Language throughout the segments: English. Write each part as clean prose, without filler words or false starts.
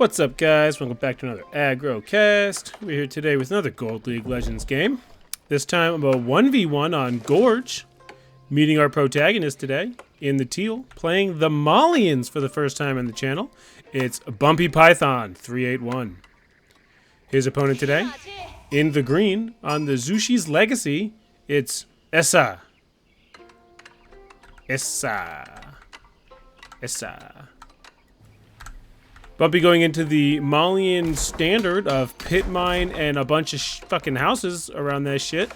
What's up, guys? Welcome back to another AgroCast. We're here today with another Gold League Legends game. This time about 1v1 on Gorge. Meeting our protagonist today in the teal, playing the Malians for the first time on the channel. It's Bumpy Python 381. His opponent today, in the green, on the Zushi's Legacy, it's Essa. Bumpy going into the Malian standard of pit mine and a bunch of fucking houses around that shit.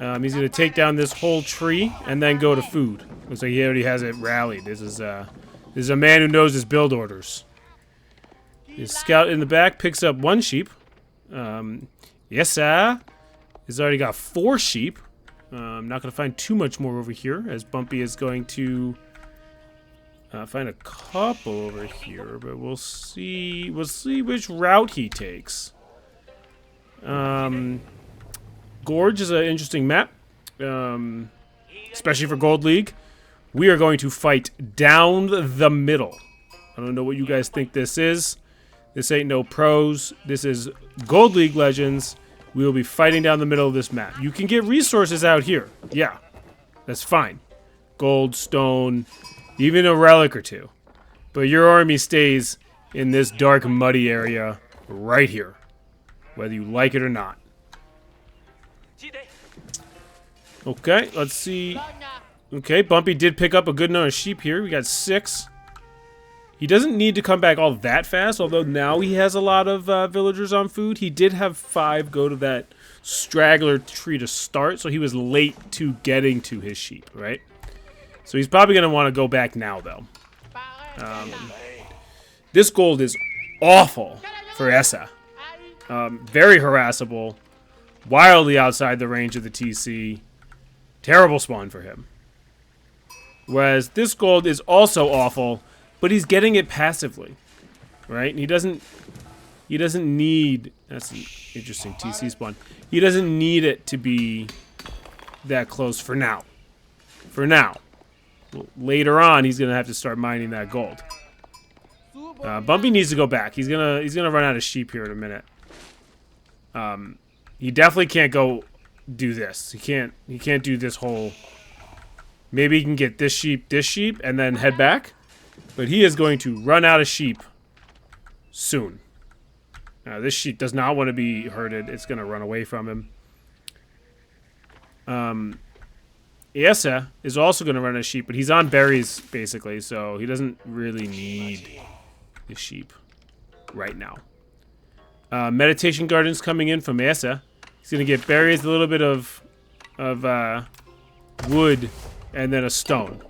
He's going to take down this whole tree and then go to food. Looks like he already has it rallied. This is a man who knows his build orders. His scout in the back picks up one sheep. Yes, sir. He's already got 4 sheep. I'm not going to find too much more over here, as Bumpy is going to find a couple over here, but we'll see which route he takes. Gorge is an interesting map, especially for Gold League. We are going to fight down the middle. I don't know what you guys think this is. This ain't no pros. This is Gold League Legends. We will be fighting down the middle of this map. You can get resources out here. Yeah, that's fine. Gold, stone, even a relic or two. But your army stays in this dark, muddy area right here, whether you like it or not. Okay, let's see. Okay, Bumpy did pick up a good number of sheep here. We got 6. He doesn't need to come back all that fast, although now he has a lot of villagers on food. He did have 5 go to that straggler tree to start, so he was late to getting to his sheep, right? So he's probably going to want to go back now, though. This gold is awful for Essa. Very harassable. Wildly outside the range of the TC. Terrible spawn for him. Whereas this gold is also awful, but he's getting it passively, right? And he doesn't need. That's an interesting TC spawn. He doesn't need it to be that close for now. For now. Later on, he's gonna have to start mining that gold. Bumpy needs to go back. He's gonna run out of sheep here in a minute. He definitely can't go do this. He can't do this whole. Maybe he can get this sheep, and then head back. But he is going to run out of sheep soon. This sheep does not want to be herded. It's going to run away from him. Essa is also going to run out of sheep, but he's on berries, basically, so he doesn't really need the sheep right now. Meditation Garden's coming in from Essa. He's going to get berries, a little bit of wood, and then a stone.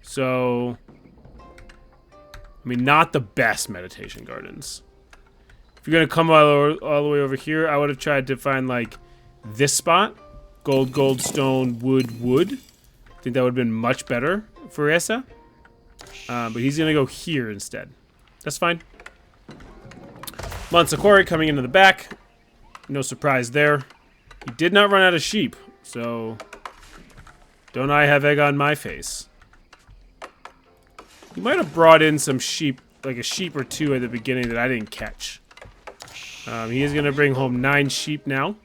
So, I mean, not the best Meditation Gardens. If you're going to come all the way over here, I would have tried to find, like, this spot. Gold, stone, wood. I think that would have been much better for Essa. But he's going to go here instead. That's fine. Mansakori coming into the back. No surprise there. He did not run out of sheep, so don't I have egg on my face. He might have brought in some sheep, like a sheep or 2 at the beginning that I didn't catch. He is going to bring home 9 sheep now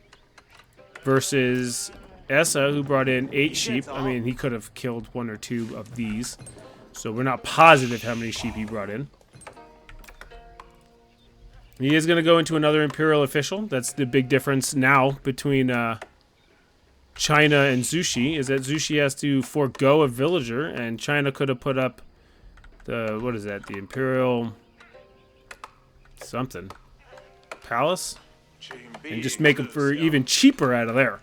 versus Essa, who brought in 8 sheep. I mean, he could have killed 1 or 2 of these, so we're not positive how many sheep he brought in. He is going to go into another Imperial official. That's the big difference now between China and Zushi, is that Zushi has to forego a villager, and China could have put up the, what is that, the Imperial something palace, and just make them for even cheaper out of there.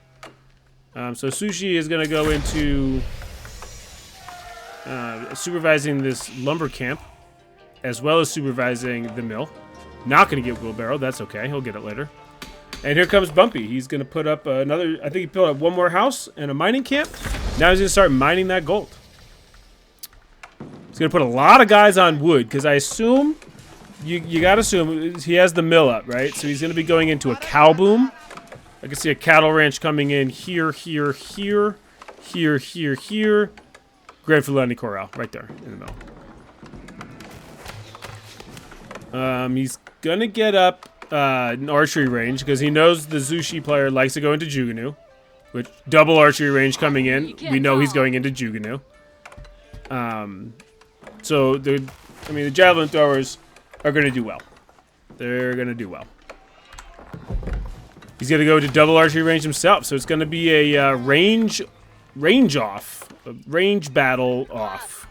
So Sushi is going to go into supervising this lumber camp, as well as supervising the mill. Not going to get wheelbarrow. That's okay. He'll get it later. And here comes Bumpy. He's going to put up another. I think he built up 1 more house and a mining camp. Now he's going to start mining that gold. He's going to put a lot of guys on wood because I assume you got to assume he has the mill up, right? So he's going to be going into a cow boom. I can see a cattle ranch coming in here. Grand Fulani Corral right there in the middle. He's gonna get up an archery range because he knows the Zushi player likes to go into Jugunu. With double archery range coming in, we know he's going into Jugunu. So the javelin throwers are gonna do well. They're gonna do well. He's gonna go to double archery range himself, so it's gonna be a range off, a range battle off.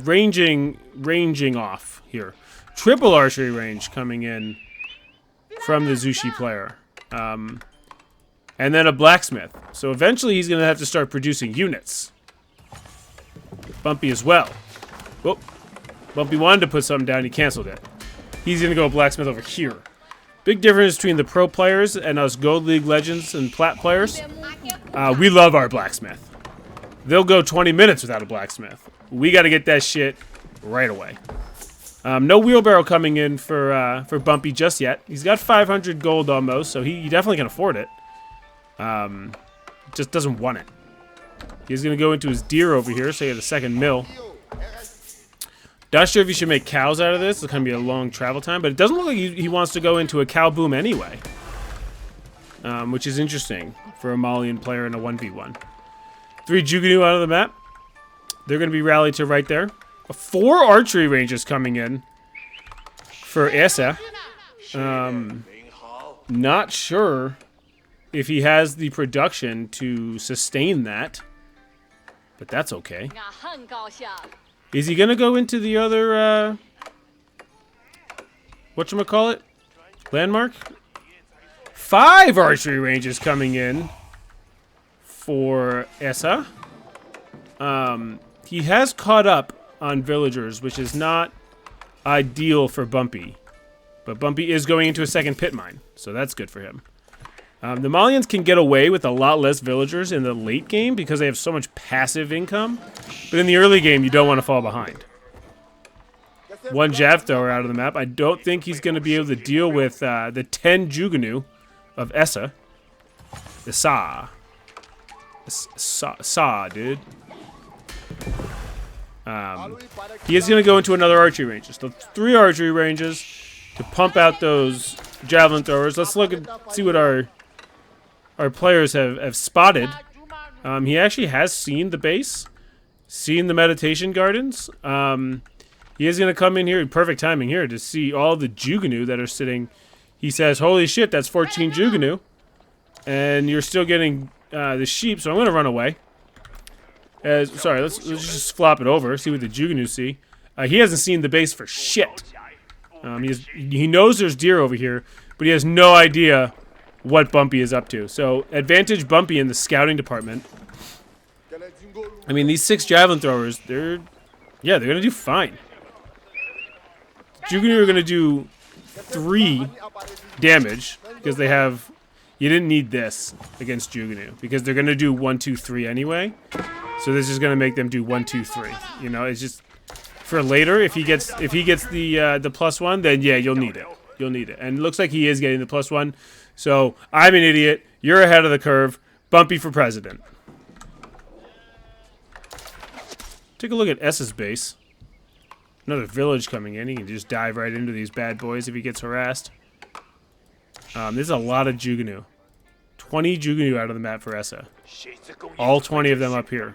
Ranging off here. Triple archery range coming in from the Zushi player. And then a blacksmith. So eventually he's going to have to start producing units. Bumpy as well. Whoop. Bumpy wanted to put something down, he canceled it. He's going to go blacksmith over here. Big difference between the pro players and us Gold League Legends and Plat players. We love our blacksmith. They'll go 20 minutes without a blacksmith. We got to get that shit right away. No wheelbarrow coming in for Bumpy just yet. He's got 500 gold almost, so he definitely can afford it. Just doesn't want it. He's going to go into his deer over here, so he has a second mill. Not sure if he should make cows out of this. It's going to be a long travel time, but it doesn't look like he wants to go into a cow boom anyway. Which is interesting for a Malian player in a 1v1. 3 Jugunu out of the map. They're going to be rallied to right there. 4 archery ranges coming in for Essa. Not sure if he has the production to sustain that, but that's okay. Is he gonna go into the other whatchamacallit? Landmark? 5 archery ranges coming in for Essa. He has caught up on villagers, which is not ideal for Bumpy. But Bumpy is going into a second pit mine, so that's good for him. The Malians can get away with a lot less villagers in the late game because they have so much passive income. But in the early game, you don't want to fall behind. 1 Jav thrower out of the map. I don't think he's going to be able to deal with the 10 Jugunu of Essa. Issa, dude. He is going to go into another archery range. So 3 archery ranges to pump out those javelin throwers. Let's look and see what our players have spotted. He actually has seen the base, seen the meditation gardens. He is going to come in here, perfect timing here, to see all the Jugunu that are sitting. He says, holy shit, that's 14 Jugunu. And you're still getting the sheep, so I'm going to run away. Sorry, let's just flop it over, see what the Jugunu see. He hasn't seen the base for shit. He knows there's deer over here, but he has no idea what Bumpy is up to. So, advantage Bumpy in the scouting department. I mean, these 6 javelin throwers, they're going to do fine. Jugunu are going to do 3 damage because they have... You didn't need this against Jugunu because they're going to do 1, 2, 3 anyway. So this is going to make them do 1, 2, 3. You know, it's just for later. If he gets the +1, then yeah, you'll need it. You'll need it. And it looks like he is getting the +1. So I'm an idiot. You're ahead of the curve. Bumpy for president. Take a look at S's base. Another village coming in. He can just dive right into these bad boys if he gets harassed. There's a lot of Jugunu. 20 Jugunu out of the map for Essa. All 20 of them up here.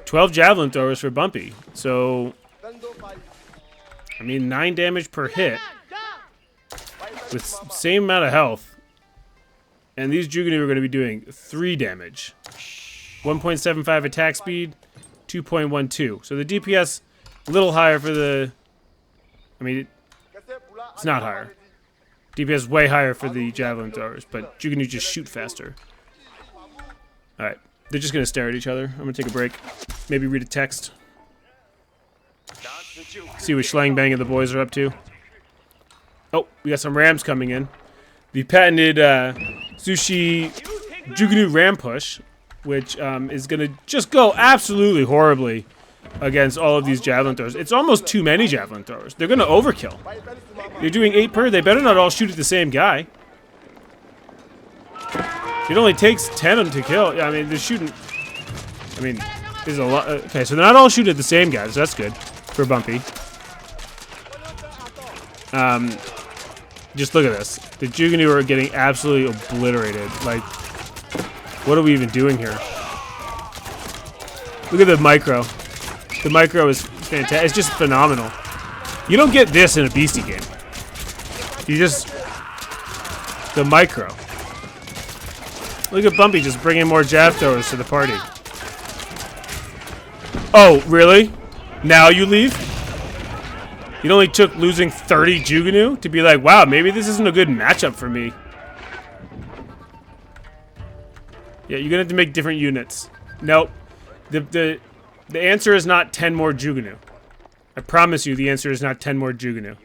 12 javelin throwers for Bumpy. So, I mean, 9 damage per hit. With same amount of health. And these Jugunu are going to be doing 3 damage. 1.75 attack speed. 2.12. So the DPS a little higher for the... I mean, it's not higher. DPS way higher for the javelin throwers, but Jugunu just shoot faster. Alright, they're just going to stare at each other. I'm going to take a break. Maybe read a text. See what Schlang Bang and the boys are up to. Oh, we got some rams coming in. The patented Zushi Jugunu ram push, which is going to just go absolutely horribly against all of these javelin throwers. It's almost too many javelin throwers. They're going to overkill. You're doing 8 per. They better not all shoot at the same guy. It only takes 10 to kill. I mean, they're shooting... I mean, there's a lot... Okay, so they're not all shooting at the same guy, so that's good for Bumpy. Just look at this. The Jugunu are getting absolutely obliterated. Like, what are we even doing here? Look at the micro. The micro is fantastic. It's just phenomenal. You don't get this in a Beastie game. You just... The micro. Look at Bumpy just bringing more jab throwers to the party. Oh, really? Now you leave? It only took losing 30 Jugunu to be like, wow, maybe this isn't a good matchup for me. Yeah, you're gonna have to make different units. Nope. The answer is not 10 more Jugunu. I promise you the answer is not 10 more Jugunu.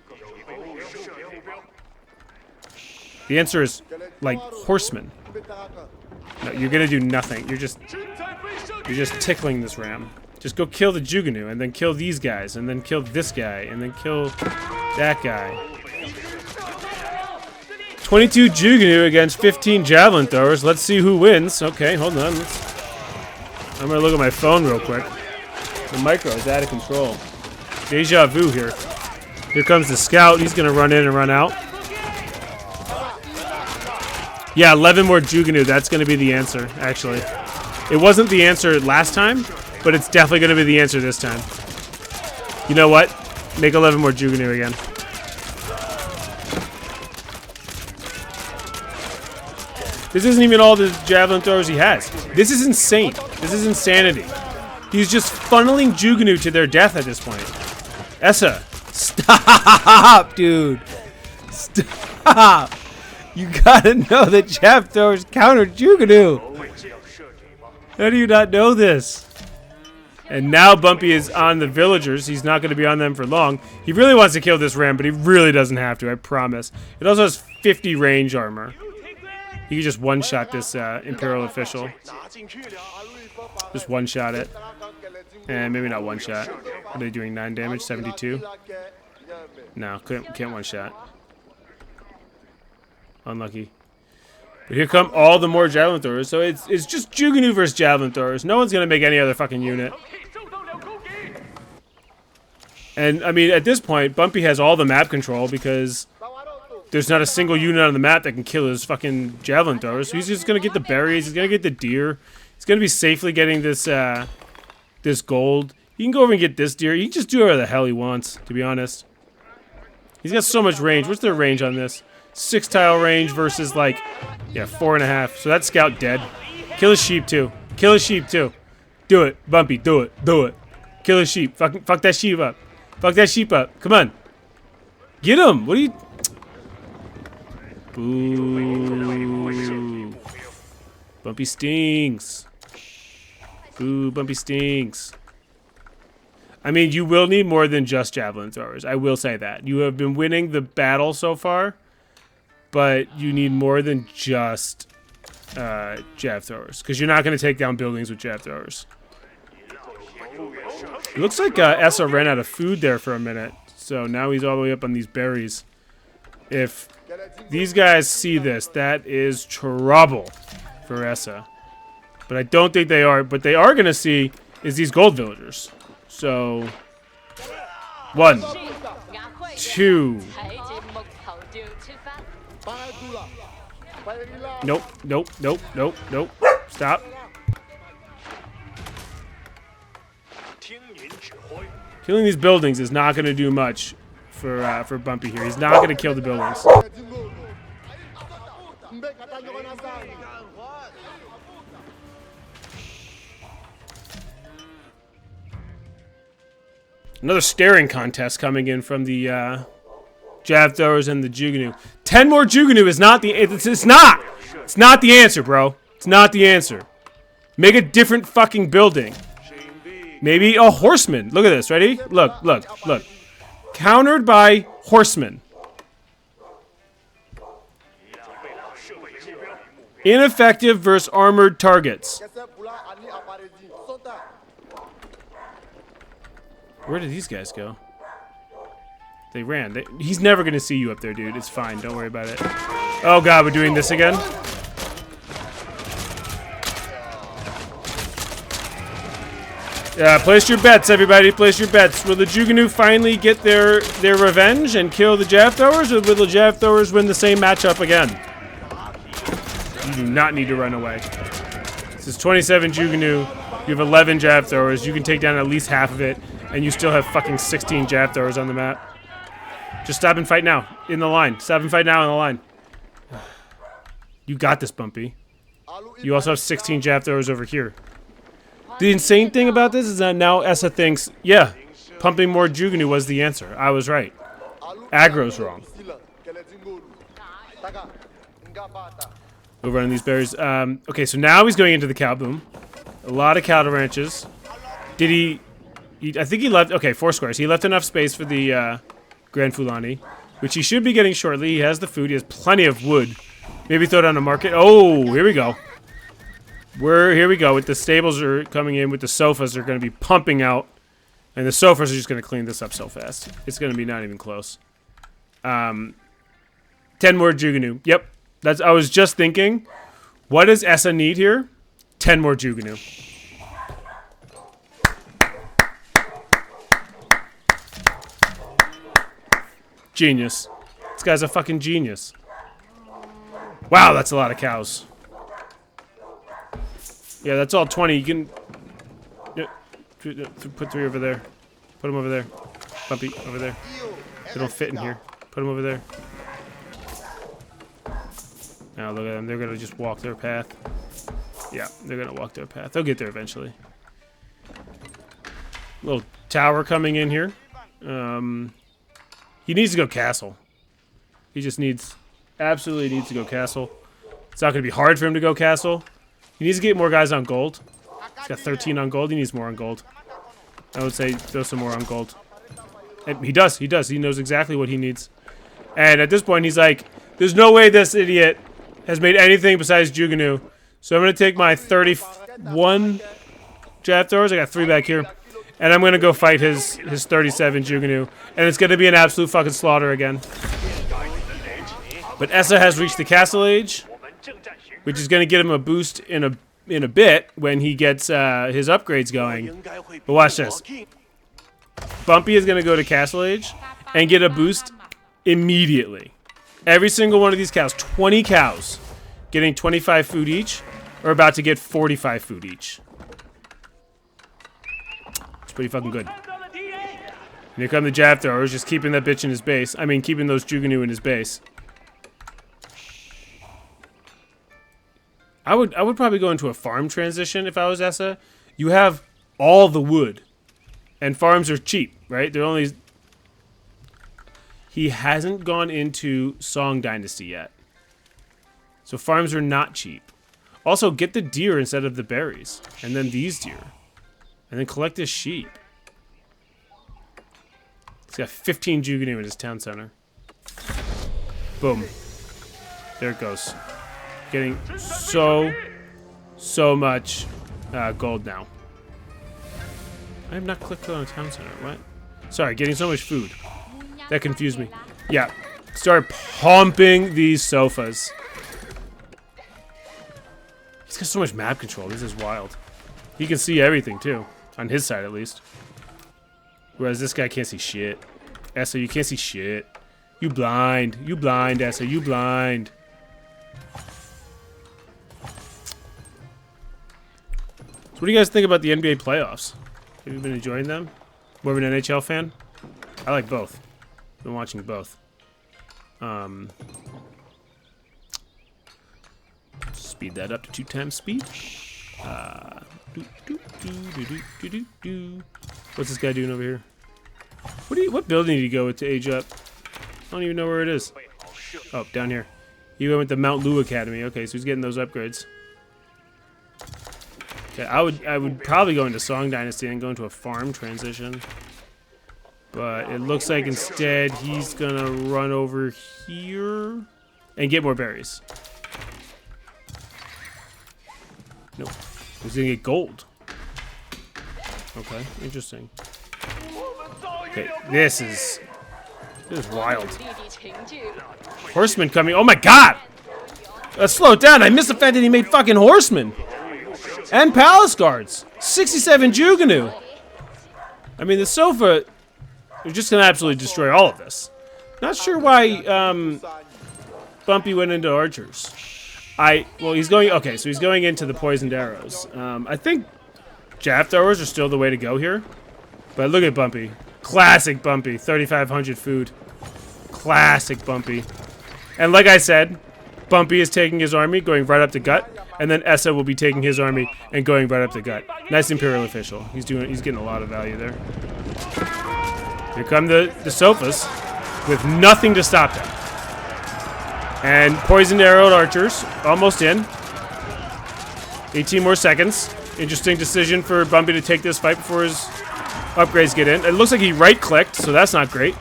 The answer is, like, horsemen. No, you're gonna do nothing. You're just tickling this ram. Just go kill the Jugunu, and then kill these guys, and then kill this guy, and then kill that guy. 22 Jugunu against 15 javelin throwers. Let's see who wins. Okay, hold on. I'm gonna look at my phone real quick. The micro is out of control. Deja vu here. Here comes the scout. He's gonna run in and run out. Yeah, 11 more Jugunu. That's gonna be the answer, actually. It wasn't the answer last time, but it's definitely gonna be the answer this time. You know what? Make 11 more Jugunu again. This isn't even all the javelin throwers he has. This is insane. This is insanity. He's just funneling Jugunu to their death at this point. Essa, stop, dude. Stop. You gotta know that jab throwers counter Jugunu. How do you not know this? And now Bumpy is on the villagers. He's not going to be on them for long. He really wants to kill this ram, but he really doesn't have to, I promise. It also has 50 range armor. He can just one-shot this Imperial official. Just one-shot it. And maybe not one-shot. Are they doing 9 damage? 72? No, can't one-shot. Unlucky. But here come all the more javelin throwers. So it's just Jugunu versus javelin throwers. No one's going to make any other fucking unit. And, I mean, at this point, Bumpy has all the map control because there's not a single unit on the map that can kill his fucking javelin throwers. So he's just going to get the berries. He's going to get the deer. He's going to be safely getting this this gold. He can go over and get this deer. He can just do whatever the hell he wants, to be honest. He's got so much range. What's their range on this? 6 tile range versus, like, yeah, 4.5. So that scout dead. Kill his sheep, too. Kill his sheep, too. Do it, Bumpy. Do it. Do it. Kill his sheep. Fuck that sheep up. Fuck that sheep up. Come on. Get him. What are you... Boo. Bumpy stinks. Boo, Bumpy stinks. I mean, you will need more than just javelin throwers. I will say that. You have been winning the battle so far, but you need more than just jab throwers, because you're not going to take down buildings with jab throwers. It looks like Essa ran out of food there for a minute, so now he's all the way up on these berries. If these guys see this, that is trouble for Essa. But I don't think they are. But they are going to see is these gold villagers. So, 1, 2. Nope, nope, nope, nope, nope. Stop. Killing these buildings is not going to do much for Bumpy here. He's not going to kill the buildings. Another staring contest coming in from the jab throwers and the Jugunu. 10 more Jugunu is not the... It's not! It's not the answer, bro. It's not the answer. Make a different fucking building. Maybe a horseman. Look at this. Ready? Look, look, look. Countered by horsemen. Ineffective versus armored targets. Where did these guys go? They ran. He's never going to see you up there, dude. It's fine. Don't worry about it. Oh, God. We're doing this again? Place your bets, everybody. Place your bets. Will the Jugunu finally get their revenge and kill the jab throwers, or will the jab throwers win the same matchup again? You do not need to run away. This is 27 Jugunu. You have 11 jab throwers. You can take down at least half of it, and you still have fucking 16 jab throwers on the map. Just stop and fight now. In the line. Stop and fight now in the line. You got this, Bumpy. You also have 16 jab throwers over here. The insane thing about this is that now Essa thinks, yeah, pumping more Jugunu was the answer. I was right. Aggro's wrong. We're running these berries. Okay, so now he's going into the cow boom. A lot of cattle ranches. Did he I think he left, okay, 4 squares. He left enough space for the Grand Fulani, which he should be getting shortly. He has the food. He has plenty of wood. Maybe throw it on a market. Oh, here we go. Here we go. With the stables are coming in, with the sofas are going to be pumping out. And the sofas are just going to clean this up so fast. It's going to be not even close. 10 more Jugunu. Yep. I was just thinking, what does Essa need here? 10 more Jugunu. Genius. This guy's a fucking genius. Wow, that's a lot of cows. Yeah, that's all 20. You can put 3 over there. Put them over there. Bumpy, over there. They don't fit in here. Put them over there. Now look at them. They're going to just walk their path. Yeah, they're going to walk their path. They'll get there eventually. Little tower coming in here. He needs to go castle. He just absolutely needs to go castle. It's not going to be hard for him to go castle. He needs to get more guys on gold. He's got 13 on gold. He needs more on gold. I would say throw some more on gold. And he does. He knows exactly what he needs. And at this point, he's like, there's no way this idiot has made anything besides Jugunu. So I'm going to take my 31 jab throwers. I got 3 back here. And I'm going to go fight his 37 Jugunu. And it's going to be an absolute fucking slaughter again. But Essa has reached the castle age, which is going to get him a boost in a bit when he gets his upgrades going. But watch this. Bumpy is going to go to castle age and get a boost immediately. Every single one of these cows, 20 cows, getting 25 food each, are about to get 45 food each. It's pretty fucking good. And here come the jab throwers, just keeping that bitch in his base. I mean, keeping those Jugunu in his base. I would probably go into a farm transition if I was Essa. You have all the wood, and farms are cheap, right? They're only. He hasn't gone into Song Dynasty yet, so farms are not cheap. Also, get the deer instead of the berries, and then these deer, and then collect this sheep. He's got 15 Jugunu in his town center. Boom. There it goes. Getting so much gold now. I have not clicked on a town center. What? Sorry, getting so much food. That confused me. Yeah, start pumping these sofas. He's got so much map control. This is wild. He can see everything too, on his side at least. Whereas this guy can't see shit. Essa, you can't see shit. You blind. You blind, Essa. You blind. What do you guys think about the NBA playoffs? Have you been enjoying them? More of an NHL fan? I like both. Been watching both. Speed that up to 2 times speed. What's this guy doing over here? What building did he go with to age up? I don't even know where it is. Oh, down here. He went with the Mount Lu Academy. Okay, so he's getting those upgrades. Okay, I would probably go into Song Dynasty and go into a farm transition. But it looks like instead he's gonna run over here and get more berries. Nope. He's gonna get gold. Okay, interesting. Okay, this is wild. Horsemen coming. Oh my god! Let's slow it down. I missed the fact that he made fucking horsemen. And palace guards. 67 Jugunu. I mean, the sofa, they're just going to absolutely destroy all of this. Not sure why Bumpy went into archers. Well, he's going, okay, so he's going into the poisoned arrows. I think jav throwers are still the way to go here. But look at Bumpy. Classic Bumpy, 3,500 food. Classic Bumpy. And like I said, Bumpy is taking his army, going right up to gut, and then Essa will be taking his army and going right up to gut. Nice Imperial official. He's getting a lot of value there. Here come the sofas with nothing to stop them. And poisoned arrowed archers almost in. 18 more seconds. Interesting decision for Bumpy to take this fight before his upgrades get in. It looks like he right-clicked, so that's not great.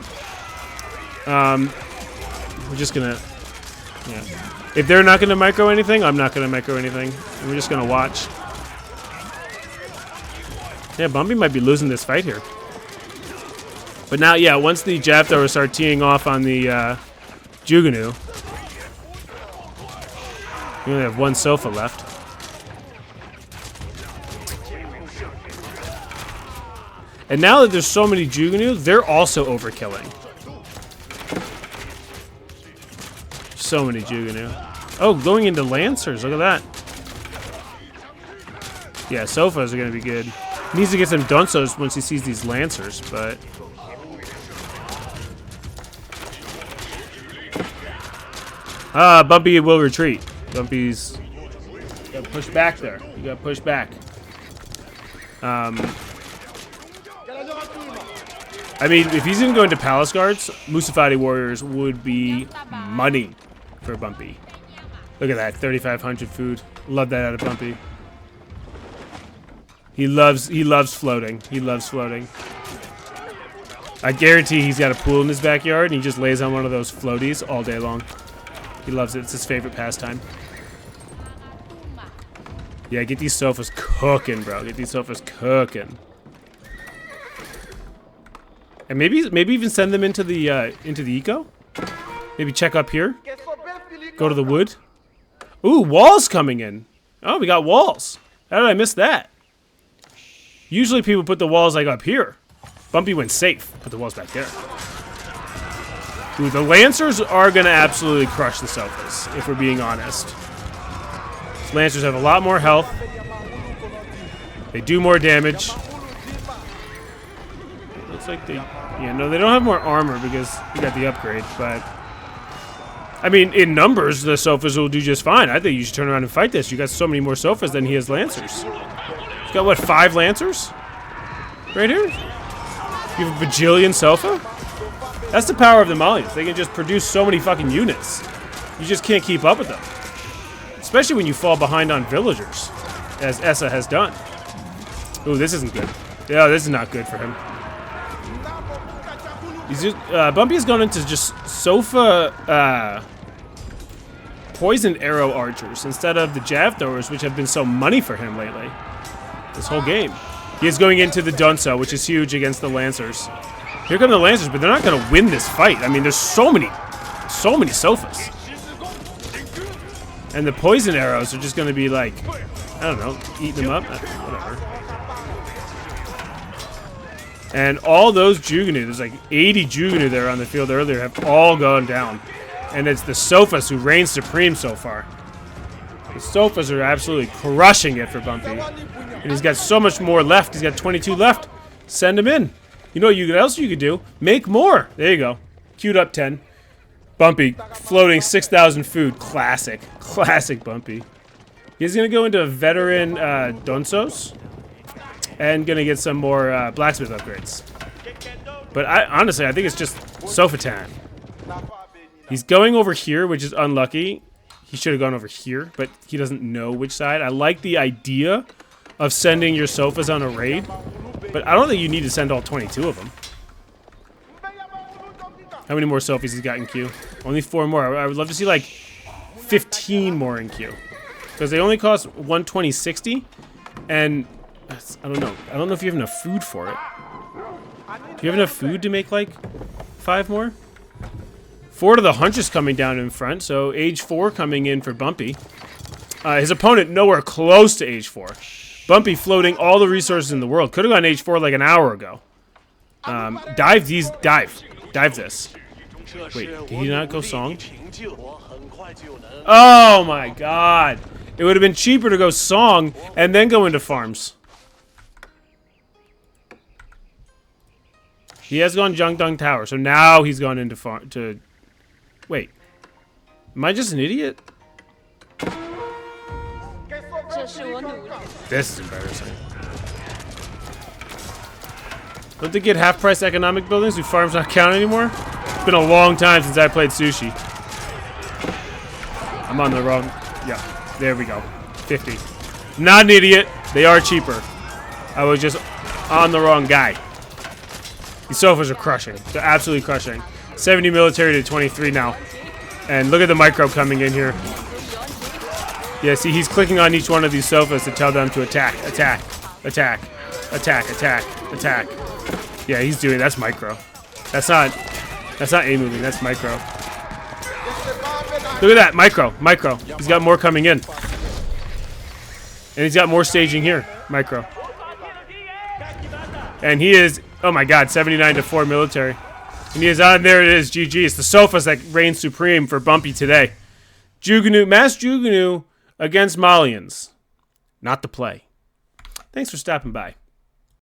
We're just gonna, yeah. If they're not gonna micro anything, I'm not gonna micro anything. We're just gonna watch. Yeah, Bumpy might be losing this fight here. But now, yeah, once the jav throwers start teeing off on the Jugunu, we only have one sofa left. And now that there's so many Jugunu, they're also overkilling. So many Jugunu. Oh, going into Lancers. Look at that. Yeah, sofas are going to be good. He needs to get some Donsos once he sees these Lancers, but... Bumpy will retreat. Bumpy's... You got to push back there. You got to push back. I mean, if he's going to go into Palace Guards, Musafati Warriors would be money for Bumpy. Look at that, 3,500 food. Love that out of Bumpy. He loves floating. He loves floating. I guarantee he's got a pool in his backyard and he just lays on one of those floaties all day long. He loves it. It's his favorite pastime. Yeah, get these sofas cooking, bro. Get these sofas cooking. And maybe even send them into the eco. Maybe check up here. Go to the wood. Ooh, walls coming in. Oh, we got walls. How did I miss that? Usually people put the walls like up here. Bumpy went safe. Put the walls back there. Ooh, the Lancers are gonna absolutely crush the sofas, if we're being honest. These Lancers have a lot more health. They do more damage. Looks like they... Yeah, no, they don't have more armor because we got the upgrade, but... I mean, in numbers, the sofas will do just fine. I think you should turn around and fight this. You got so many more sofas than he has Lancers. He's got, what, 5 Lancers? Right here? You have a bajillion sofa? That's the power of the Malians. They can just produce so many fucking units. You just can't keep up with them. Especially when you fall behind on villagers, as Essa has done. Ooh, this isn't good. Yeah, this is not good for him. He's just, Bumpy has gone into just sofa poisoned arrow archers instead of the jav throwers, which have been so money for him lately. This whole game. He is going into the Dunso, which is huge against the Lancers. Here come the Lancers, but they're not going to win this fight. I mean, there's so many sofas. And the poison arrows are just going to be like, I don't know, eating them up. Whatever. And all those Jugunu, there's like 80 Jugunu there on the field earlier, have all gone down. And it's the sofas who reign supreme so far. The sofas are absolutely crushing it for Bumpy. And he's got so much more left. He's got 22 left. Send him in. You know what else you could do? Make more. There you go. Queued up 10. Bumpy, floating 6,000 food. Classic. Classic Bumpy. He's going to go into veteran Donsos. And going to get some more blacksmith upgrades. But honestly, I think it's just sofa time. He's going over here, which is unlucky. He should have gone over here, but he doesn't know which side. I like the idea of sending your sofas on a raid, but I don't think you need to send all 22 of them. How many more sofas he's got in queue? Only 4 more. I would love to see like 15 more in queue. Because they only cost 120.60, and I don't know. I don't know if you have enough food for it. Do you have enough food to make like 5 more? 4 to the Huntress coming down in front, so age 4 coming in for Bumpy. His opponent nowhere close to age 4. Bumpy floating all the resources in the world. Could have gone age 4 like an hour ago. Dive these. Dive this. Wait, did he not go song? Oh my god. It would have been cheaper to go song and then go into farms. He has gone Jiangdong Tower, so now he's gone into farm to... Wait. Am I just an idiot? This is embarrassing. Don't they get half-price economic buildings? Do farms not count anymore? It's been a long time since I played Sushi. I'm on the wrong... Yeah, there we go. 50. Not an idiot. They are cheaper. I was just on the wrong guy. These sofas are crushing. They're absolutely crushing. 70 military to 23 now. And look at the micro coming in here. Yeah, see, he's clicking on each one of these sofas to tell them to attack, attack, attack, attack, attack, attack. Yeah, he's doing... That's micro. That's not A moving. That's micro. Look at that. Micro. Micro. He's got more coming in. And he's got more staging here. Micro. And he is... Oh my god, 79 to 4 military. And he is on. There it is. GG. It's the sofas that reign supreme for Bumpy today. Jugunu, Mass Jugunu against Malians. Not the play. Thanks for stopping by.